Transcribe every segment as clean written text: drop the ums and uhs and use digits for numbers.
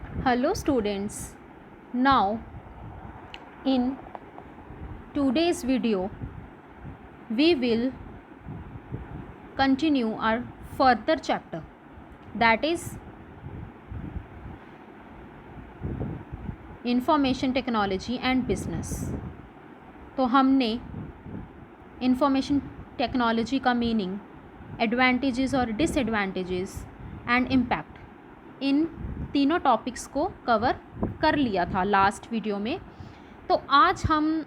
Hello students. Now in today's video we will continue our further chapter, that is information technology and business. तो हमने information technology का meaning, advantages और disadvantages and impact, इन तीनों topics को cover कर लिया था लास्ट वीडियो में। तो आज हम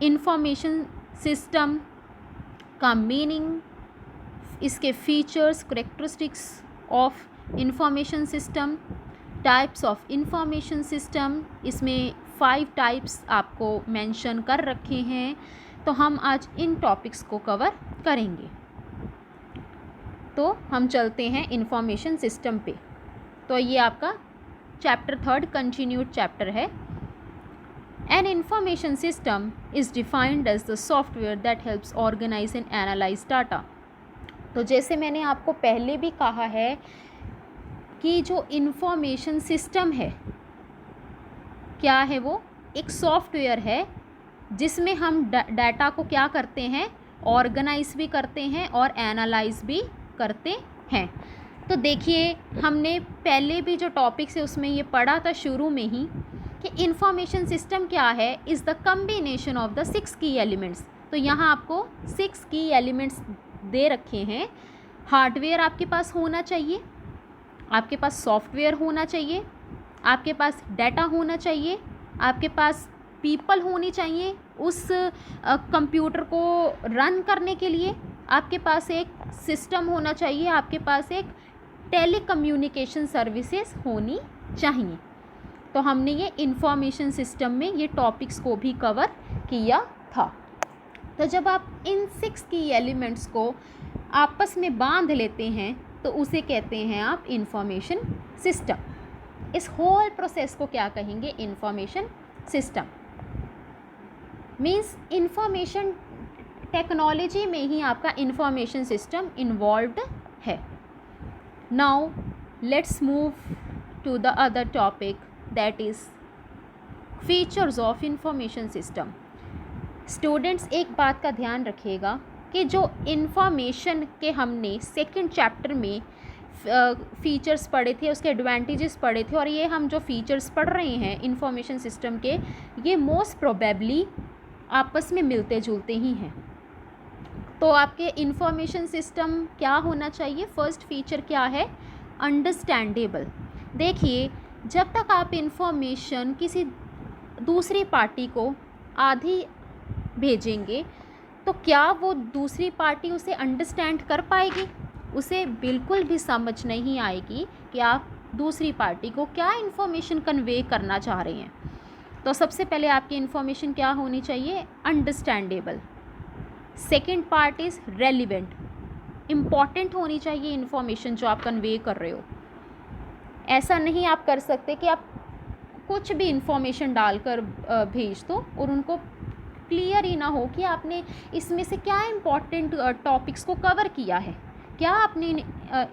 इंफॉर्मेशन सिस्टम का मीनिंग, इसके features, characteristics of information system, types of information system, इसमें 5 टाइप्स आपको मेंशन कर रखे हैं। तो हम आज इन टॉपिक्स को कवर करेंगे। तो हम चलते हैं इंफॉर्मेशन सिस्टम पे। तो ये आपका चैप्टर 3 कंटिन्यूड चैप्टर है। An information system is defined as the software that helps organise and analyse data. तो जैसे मैंने आपको पहले भी कहा है कि जो इंफॉर्मेशन सिस्टम है, क्या है वो? एक सॉफ्टवेयर है जिसमें हम डाटा को क्या करते हैं, ऑर्गेनाइज भी करते हैं और एनालाइज भी करते हैं। तो देखिए, हमने पहले भी जो टॉपिक्स है उसमें ये पढ़ा था शुरू में ही कि इंफॉर्मेशन सिस्टम क्या है, is the combination of the 6 की एलिमेंट्स। तो यहाँ आपको 6 की एलिमेंट्स दे रखे हैं। हार्डवेयर आपके पास होना चाहिए, आपके पास सॉफ्टवेयर होना चाहिए, आपके पास डाटा होना चाहिए, आपके पास पीपल होनी चाहिए उस कंप्यूटर को रन करने के लिए, आपके पास एक सिस्टम होना चाहिए, आपके पास एक टेलीकम्युनिकेशन सर्विसेज होनी चाहिए। तो हमने ये इंफॉर्मेशन सिस्टम में ये टॉपिक्स को भी कवर किया था। तो जब आप इन 6 की एलिमेंट्स को आपस में बांध लेते हैं तो उसे कहते हैं आप इंफॉर्मेशन सिस्टम। इस होल प्रोसेस को क्या कहेंगे? Information system. Means information technology में ही आपका इंफॉर्मेशन सिस्टम इन्वॉल्व्ड है। Now let's move to the other topic, that is features of information system. Students, एक बात का ध्यान रखिएगा कि जो इन्फॉर्मेशन के हमने सेकंड चैप्टर में फ़ीचर्स पढ़े थे, उसके एडवांटेजेस पढ़े थे, और ये हम जो फ़ीचर्स पढ़ रहे हैं इंफॉर्मेशन सिस्टम के, ये मोस्ट प्रोबेबली आपस में मिलते जुलते ही हैं। तो आपके इंफॉर्मेशन सिस्टम क्या होना चाहिए? फर्स्ट फीचर क्या है? अंडरस्टैंडेबल। देखिए, जब तक आप इंफॉर्मेशन किसी दूसरी पार्टी को आधी भेजेंगे तो क्या वो दूसरी पार्टी उसे अंडरस्टैंड कर पाएगी? उसे बिल्कुल भी समझ नहीं आएगी कि आप दूसरी पार्टी को क्या इन्फॉर्मेशन कन्वे करना चाह रहे हैं। तो सबसे पहले आपकी इन्फॉर्मेशन क्या होनी चाहिए? Understandable. Second part is relevant. Important होनी चाहिए इन्फॉर्मेशन जो आप कन्वे कर रहे हो। ऐसा नहीं आप कर सकते कि आप कुछ भी इन्फॉर्मेशन डालकर भेज दो और उनको क्लियर ही ना हो कि आपने इसमें से क्या इम्पॉर्टेंट टॉपिक्स को कवर किया है, क्या आपने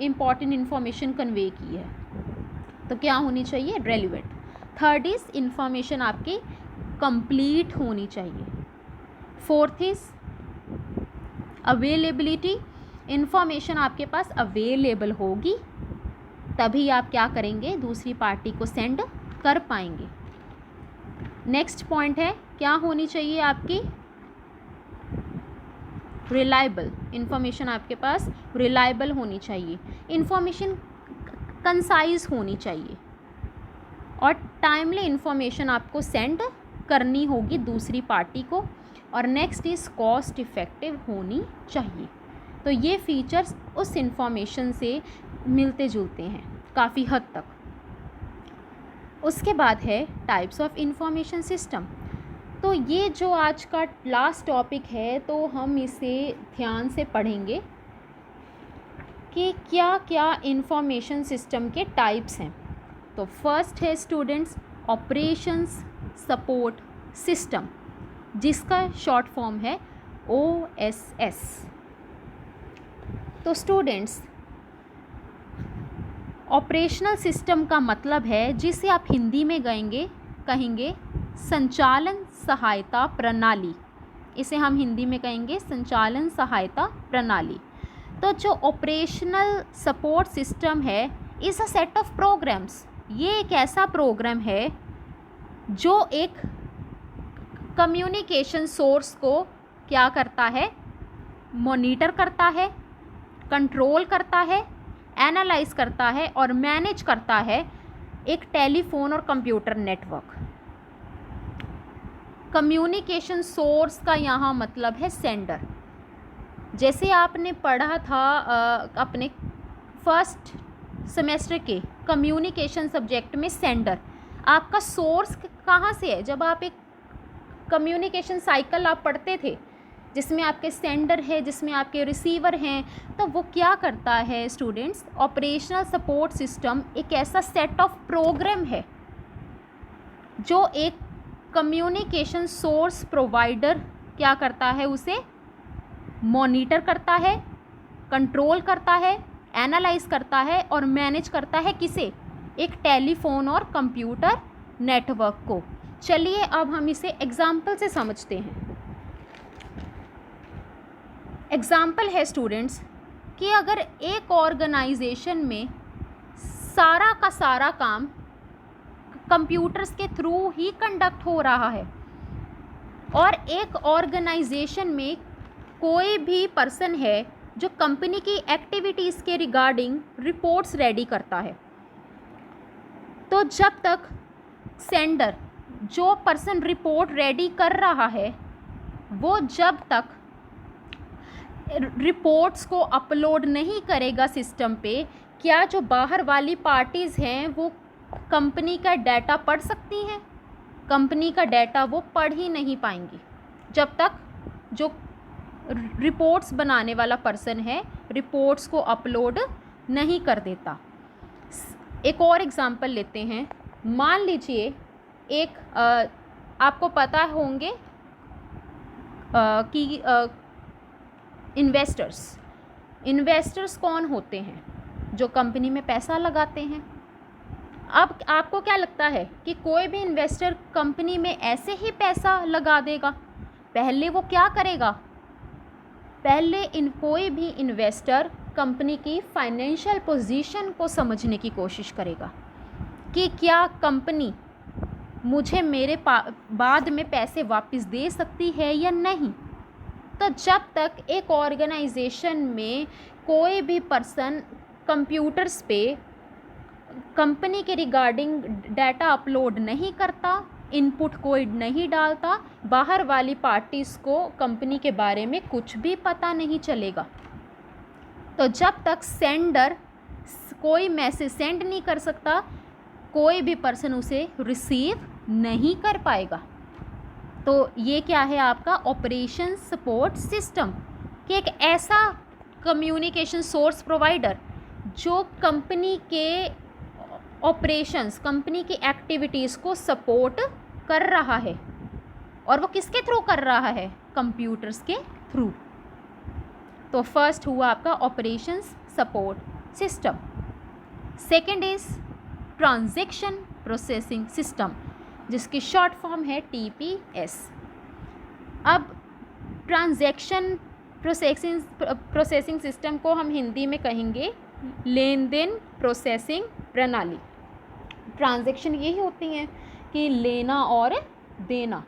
इम्पॉर्टेंट इन्फॉर्मेशन कन्वे की है। तो क्या होनी चाहिए? रेलिवेंट। थर्ड इज़ इन्फॉर्मेशन आपकी कंप्लीट होनी चाहिए। Fourth is availability. इन्फॉर्मेशन आपके पास अवेलेबल होगी तभी आप क्या करेंगे? दूसरी पार्टी को सेंड कर पाएंगे। नेक्स्ट पॉइंट है, क्या होनी चाहिए आपकी? रिलायबल। इन्फॉर्मेशन आपके पास रिलायबल होनी चाहिए। इन्फॉर्मेशन कंसाइज होनी चाहिए और टाइमली इन्फॉर्मेशन आपको सेंड करनी होगी दूसरी पार्टी को। और नेक्स्ट इज़ कॉस्ट इफ़ेक्टिव होनी चाहिए। तो ये फीचर्स उस इन्फॉर्मेशन से मिलते जुलते हैं काफ़ी हद तक। उसके बाद है टाइप्स ऑफ इंफॉर्मेशन सिस्टम। तो ये जो आज का लास्ट टॉपिक है, तो हम इसे ध्यान से पढ़ेंगे कि क्या क्या इंफॉर्मेशन सिस्टम के टाइप्स हैं। तो फर्स्ट है स्टूडेंट्स ऑपरेशंस सपोर्ट सिस्टम, जिसका शॉर्ट फॉर्म है OSS। तो स्टूडेंट्स, ऑपरेशनल सिस्टम का मतलब है जिसे आप हिंदी में कहेंगे संचालन सहायता प्रणाली। इसे हम हिंदी में कहेंगे संचालन सहायता प्रणाली। तो जो ऑपरेशनल सपोर्ट सिस्टम है is a set of programs. ये एक ऐसा प्रोग्राम है जो एक कम्युनिकेशन सोर्स को क्या करता है, मॉनिटर करता है, कंट्रोल करता है, एनालाइज करता है और मैनेज करता है एक टेलीफोन और कंप्यूटर नेटवर्क। कम्युनिकेशन सोर्स का यहाँ मतलब है सेंडर। जैसे आपने पढ़ा था अपने फर्स्ट सेमेस्टर के कम्युनिकेशन सब्जेक्ट में, सेंडर आपका सोर्स कहाँ से है। जब आप एक कम्युनिकेशन साइकिल आप पढ़ते थे जिसमें आपके सेंडर है, जिसमें आपके रिसीवर हैं, तो वो क्या करता है स्टूडेंट्स, ऑपरेशनल सपोर्ट सिस्टम एक ऐसा सेट ऑफ प्रोग्राम है जो एक कम्युनिकेशन सोर्स प्रोवाइडर क्या करता है, उसे मॉनिटर करता है, कंट्रोल करता है, एनालाइज करता है और मैनेज करता है किसे, एक टेलीफोन और कंप्यूटर नेटवर्क को। चलिए अब हम इसे एग्जाम्पल से समझते हैं। एग्जाम्पल है स्टूडेंट्स कि अगर एक ऑर्गेनाइजेशन में सारा का सारा काम कंप्यूटर्स के थ्रू ही कंडक्ट हो रहा है और एक ऑर्गेनाइजेशन में कोई भी पर्सन है जो कंपनी की एक्टिविटीज़ के रिगार्डिंग रिपोर्ट्स रेडी करता है, तो जब तक सेंडर जो पर्सन रिपोर्ट रेडी कर रहा है वो जब तक रिपोर्ट्स को अपलोड नहीं करेगा सिस्टम पे, क्या जो बाहर वाली पार्टीज़ हैं वो कंपनी का डाटा पढ़ सकती हैं? कंपनी का डाटा वो पढ़ ही नहीं पाएंगी जब तक जो रिपोर्ट्स बनाने वाला पर्सन है रिपोर्ट्स को अपलोड नहीं कर देता। एक और एग्जांपल लेते हैं। मान लीजिए एक आपको पता होंगे कि इन्वेस्टर्स कौन होते हैं, जो कंपनी में पैसा लगाते हैं। अब आपको क्या लगता है कि कोई भी इन्वेस्टर कंपनी में ऐसे ही पैसा लगा देगा? पहले वो क्या करेगा, पहले कोई भी इन्वेस्टर कंपनी की फाइनेंशियल पोजीशन को समझने की कोशिश करेगा कि क्या कंपनी मुझे मेरे बाद में पैसे वापस दे सकती है या नहीं। तो जब तक एक ऑर्गेनाइजेशन में कोई भी पर्सन कंप्यूटर्स पे कंपनी के रिगार्डिंग डाटा अपलोड नहीं करता, इनपुट कोई नहीं डालता, बाहर वाली पार्टीज़ को कंपनी के बारे में कुछ भी पता नहीं चलेगा। तो जब तक सेंडर कोई मैसेज सेंड नहीं कर सकता, कोई भी पर्सन उसे रिसीव नहीं कर पाएगा। तो ये क्या है आपका ऑपरेशन सपोर्ट सिस्टम, कि एक ऐसा कम्युनिकेशन सोर्स प्रोवाइडर जो कंपनी के ऑपरेशंस, कंपनी की एक्टिविटीज़ को सपोर्ट कर रहा है, और वो किसके थ्रू कर रहा है, कंप्यूटर्स के थ्रू। तो फर्स्ट हुआ आपका operations support system. Second is transaction processing system, जिसकी शॉर्ट फॉर्म है TPS। अब ट्रांजैक्शन प्रोसेसिंग सिस्टम को हम हिंदी में कहेंगे लेन देन प्रोसेसिंग प्रणाली। ट्रांजैक्शन यही होती हैं कि लेना और देना,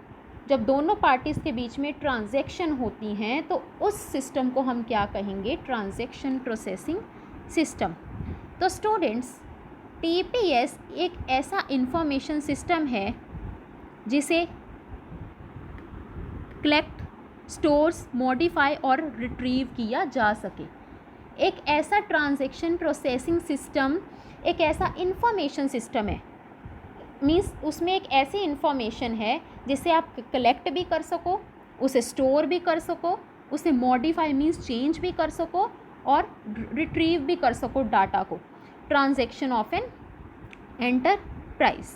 जब दोनों पार्टीज़ के बीच में ट्रांजैक्शन होती हैं तो उस सिस्टम को हम क्या कहेंगे, ट्रांजैक्शन प्रोसेसिंग सिस्टम। तो स्टूडेंट्स TPS एक ऐसा इंफॉर्मेशन सिस्टम है जिसे कलेक्ट, स्टोर्स, मॉडिफाई और रिट्रीव किया जा सके। एक ऐसा ट्रांजैक्शन प्रोसेसिंग सिस्टम एक ऐसा इंफॉर्मेशन सिस्टम है, मीन्स उसमें एक ऐसी इंफॉर्मेशन है जिसे आप कलेक्ट भी कर सको, उसे स्टोर भी कर सको, उसे मॉडिफाई मीन्स चेंज भी कर सको और रिट्रीव भी कर सको डाटा को। Transaction of an enterprise.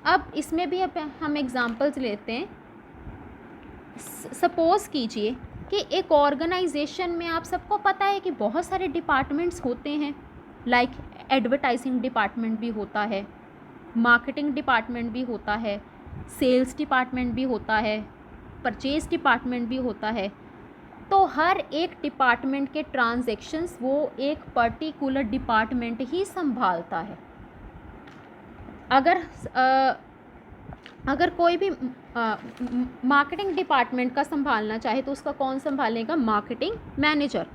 अब इसमें भी हम एग्जांपल्स लेते हैं। सपोज़ कीजिए कि एक ऑर्गेनाइजेशन में आप सबको पता है कि बहुत सारे डिपार्टमेंट्स होते हैं, लाइक एडवर्टाइजिंग डिपार्टमेंट भी होता है, मार्केटिंग डिपार्टमेंट भी होता है, सेल्स डिपार्टमेंट भी होता है, परचेज डिपार्टमेंट भी होता है। तो हर एक डिपार्टमेंट के ट्रांजैक्शंस वो एक पर्टिकुलर डिपार्टमेंट ही संभालता है। अगर कोई भी मार्केटिंग डिपार्टमेंट का संभालना चाहे तो उसका कौन संभालेगा? Marketing manager.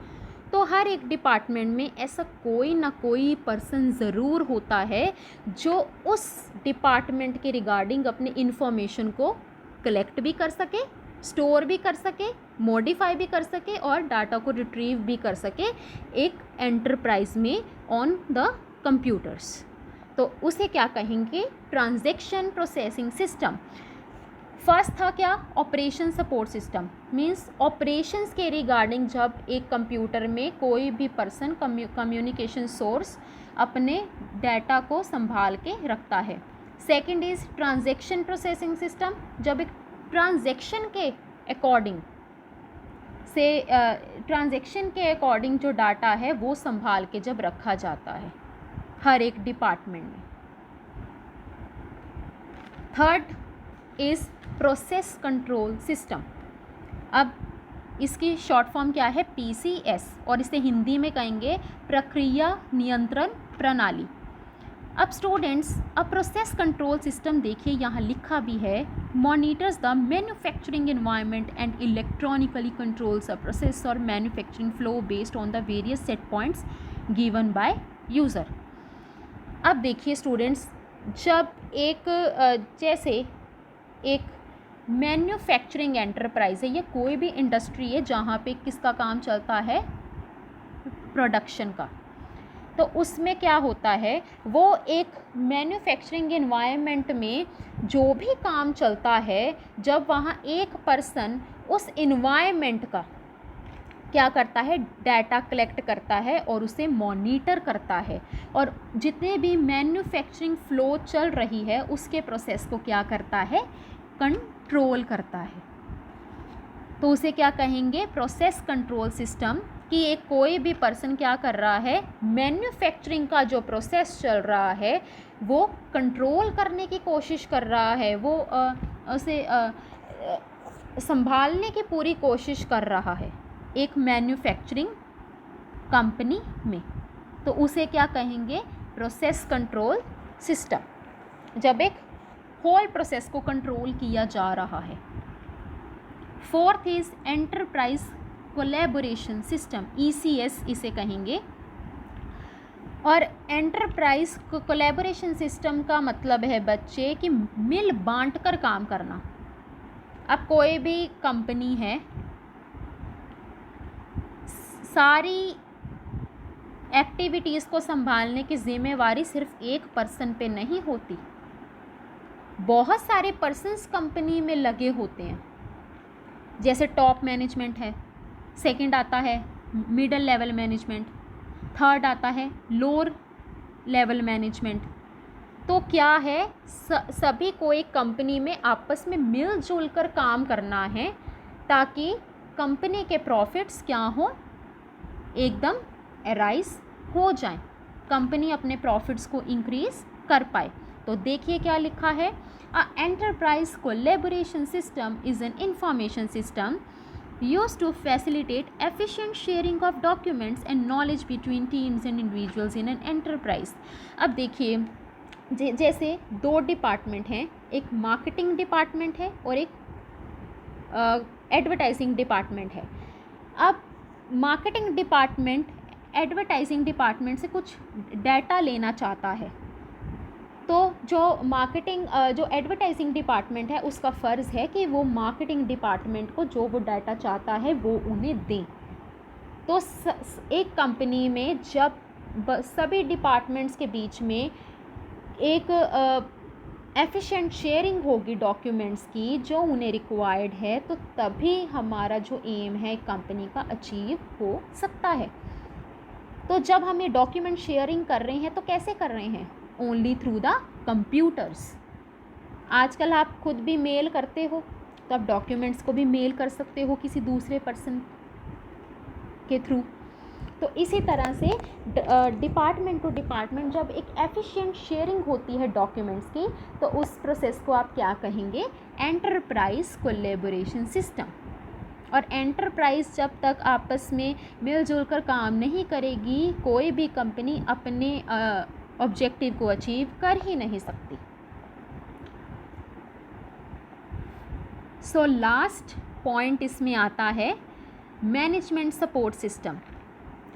तो हर एक डिपार्टमेंट में ऐसा कोई ना कोई पर्सन ज़रूर होता है जो उस डिपार्टमेंट के रिगार्डिंग अपने इंफॉर्मेशन को कलेक्ट भी कर सके, स्टोर भी कर सके, मॉडिफाई भी कर सके और डाटा को रिट्रीव भी कर सके एक एंटरप्राइज में ऑन द कंप्यूटर्स। तो उसे क्या कहेंगे? Transaction processing system. फर्स्ट था क्या? Operation support system. Means operations के रिगार्डिंग जब एक कंप्यूटर में कोई भी पर्सन कम्युनिकेशन सोर्स अपने डाटा को संभाल के रखता है। Second is transaction processing system, जब एक ट्रांजैक्शन के अकॉर्डिंग जो डाटा है वो संभाल के जब रखा जाता है हर एक डिपार्टमेंट में। Third is process control system. अब इसकी शॉर्ट फॉर्म क्या है? PCS, और इसे हिंदी में कहेंगे प्रक्रिया नियंत्रण प्रणाली। अब स्टूडेंट्स, अब प्रोसेस कंट्रोल सिस्टम देखिए यहाँ लिखा भी है, monitors the manufacturing environment and electronically controls a process और manufacturing flow based on the various set points given by user. अब देखिए स्टूडेंट्स, जब जैसे एक मैन्युफैक्चरिंग एंटरप्राइज है या कोई भी इंडस्ट्री है जहाँ पे किसका काम चलता है? प्रोडक्शन का। तो उसमें क्या होता है, वो एक मैन्युफैक्चरिंग एनवायरनमेंट में जो भी काम चलता है, जब वहाँ एक पर्सन उस एनवायरनमेंट का क्या करता है? डाटा कलेक्ट करता है और उसे मॉनिटर करता है, और जितने भी मैन्युफैक्चरिंग फ्लो चल रही है उसके प्रोसेस को क्या करता है? कंट्रोल करता है। तो उसे क्या कहेंगे? Process control system. कि एक कोई भी पर्सन क्या कर रहा है? मैन्युफैक्चरिंग का जो प्रोसेस चल रहा है वो कंट्रोल करने की कोशिश कर रहा है, वो उसे संभालने की पूरी कोशिश कर रहा है एक मैन्युफैक्चरिंग कंपनी में। तो उसे क्या कहेंगे? प्रोसेस कंट्रोल सिस्टम, जब एक होल प्रोसेस को कंट्रोल किया जा रहा है। Fourth is enterprise collaboration system, ECS इसे कहेंगे। और एंटरप्राइज कोलैबोरेशन सिस्टम का मतलब है बच्चे कि मिल बांट कर काम करना। अब कोई भी कंपनी है, सारी एक्टिविटीज़ को संभालने की जिम्मेवारी सिर्फ एक पर्सन पे नहीं होती, बहुत सारे पर्सन्स कंपनी में लगे होते हैं। जैसे टॉप मैनेजमेंट है, सेकंड आता है मिडल लेवल मैनेजमेंट, थर्ड आता है लोअर लेवल मैनेजमेंट। तो क्या है, सभी को एक कंपनी में आपस में मिलजुल कर काम करना है ताकि कंपनी के प्रॉफिट्स क्या हो? एकदम अराइज हो जाएं, कंपनी अपने प्रॉफिट्स को इंक्रीज कर पाए। तो देखिए क्या लिखा है, a enterprise collaboration system is an information system used to facilitate efficient sharing of documents and knowledge between teams and individuals in an enterprise। अब देखिए जैसे दो डिपार्टमेंट हैं, एक मार्केटिंग डिपार्टमेंट है और एक एडवर्टाइजिंग डिपार्टमेंट है। अब मार्केटिंग डिपार्टमेंट एडवर्टाइजिंग डिपार्टमेंट से कुछ डाटा लेना चाहता है, तो जो एडवर्टाइजिंग डिपार्टमेंट है उसका फ़र्ज़ है कि वो मार्केटिंग डिपार्टमेंट को जो वो डाटा चाहता है वो उन्हें दें। तो एक कंपनी में जब सभी डिपार्टमेंट्स के बीच में एक एफिशिएंट शेयरिंग होगी डॉक्यूमेंट्स की जो उन्हें रिक्वायर्ड है, तो तभी हमारा जो एम है कंपनी का अचीव हो सकता है। तो जब हम ये डॉक्यूमेंट शेयरिंग कर रहे हैं तो कैसे कर रहे हैं? Only through the computers. आजकल आप खुद भी मेल करते हो, तो आप डॉक्यूमेंट्स को भी मेल कर सकते हो किसी दूसरे पर्सन के थ्रू। तो इसी तरह से डिपार्टमेंट टू डिपार्टमेंट जब एक एफिशिएंट शेयरिंग होती है डॉक्यूमेंट्स की, तो उस प्रोसेस को आप क्या कहेंगे? Enterprise collaboration system. और एंटरप्राइज जब तक आपस में मिलजुल कर काम नहीं करेगी, कोई भी कंपनी अपने ऑब्जेक्टिव को अचीव कर ही नहीं सकती। सो लास्ट पॉइंट इसमें आता है मैनेजमेंट सपोर्ट सिस्टम।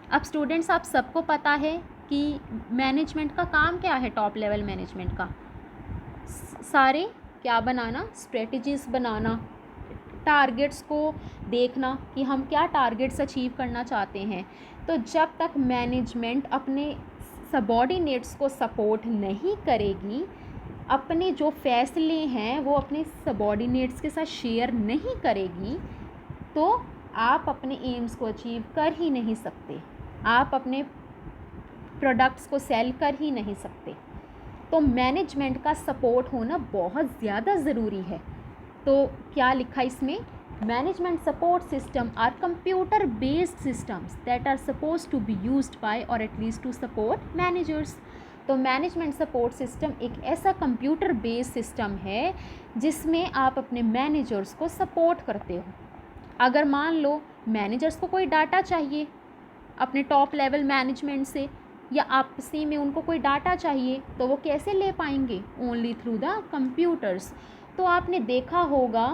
अब स्टूडेंट्स, आप सबको पता है कि मैनेजमेंट का काम क्या है? टॉप लेवल मैनेजमेंट का सारे क्या बनाना? स्ट्रेटजीज बनाना, टारगेट्स को देखना कि हम क्या टारगेट्स अचीव करना चाहते हैं। तो जब तक मैनेजमेंट अपने सबॉर्डिनेट्स को सपोर्ट नहीं करेगी, अपने जो फैसले हैं वो अपने सबॉर्डिनेट्स के साथ शेयर नहीं करेगी, तो आप अपने एम्स को अचीव कर ही नहीं सकते, आप अपने प्रोडक्ट्स को सेल कर ही नहीं सकते। तो मैनेजमेंट का सपोर्ट होना बहुत ज़्यादा ज़रूरी है। तो क्या लिखा इसमें? Management support system are computer based systems that are suppose to be used by और एटलीस्ट टू सपोर्ट मैनेजर्स। तो मैनेजमेंट सपोर्ट सिस्टम एक ऐसा कंप्यूटर बेस्ड सिस्टम है जिसमें आप अपने मैनेजर्स को सपोर्ट करते हो। अगर मान लो मैनेजर्स को कोई डाटा चाहिए अपने टॉप लेवल मैनेजमेंट से, या आपसी में उनको कोई डाटा चाहिए, तो वो कैसे ले पाएंगे? Only through the computers. तो आपने देखा होगा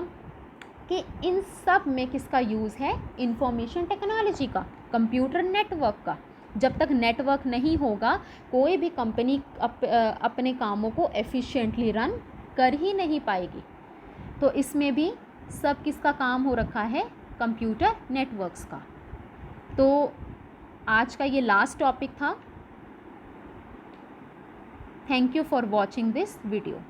कि इन सब में किसका यूज़ है? इंफॉर्मेशन टेक्नोलॉजी का, कंप्यूटर नेटवर्क का। जब तक नेटवर्क नहीं होगा, कोई भी कंपनी अपने कामों को एफिशिएंटली रन कर ही नहीं पाएगी। तो इसमें भी सब किसका काम हो रखा है? कंप्यूटर नेटवर्क्स का। तो आज का ये लास्ट टॉपिक था। Thank you for watching this video.